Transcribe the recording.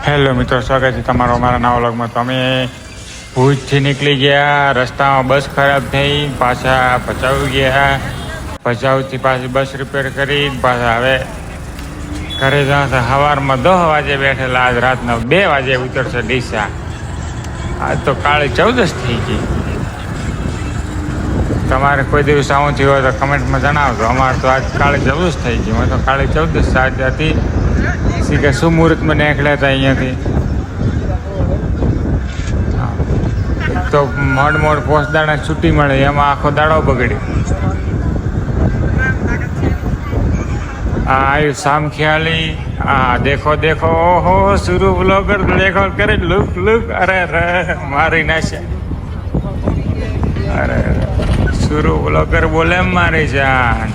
Hello મિત્રો, સ્વાગત છે તમારો અમારા નવા વ્લોગમાં. તો અમે ભુજથી નીકળી ગયા, રસ્તામાં બસ ખરાબ થઈ, પાછા ભચાઉ ગયા, ભચાઉથી પાછી બસ રિપેર કરી, પાછા હવે ઘરે જવા સવારમાં 10 વાગે બેઠેલા, આજ રાતના 2 વાગે ઉતરશે ડીસા. આજ તો કાળી 14 થઈ ગઈ. તમારે કોઈ દિવસ આવું થયું હોય તો કમેન્ટમાં જણાવજો. અમારે તો આજ કાળી 14 થઈ ગઈ. મેં તો કાળી 14 આજે હતી કે શું મુહૂર્તમાં નીકળ્યા હતા અહીંયાથી. તો મોડ પોસ્ટ દાડા છૂટી મળે એમાં આખો દાડો બગડી. આવ્યું શામ ખ્યાલી. દેખો દેખો, ઓહો સુરુ બ્લોગર દેખો કરે, લુક અરે રે મારી નાખ્યા. અરે સુરુ બ્લોગર બોલે મારી જાન.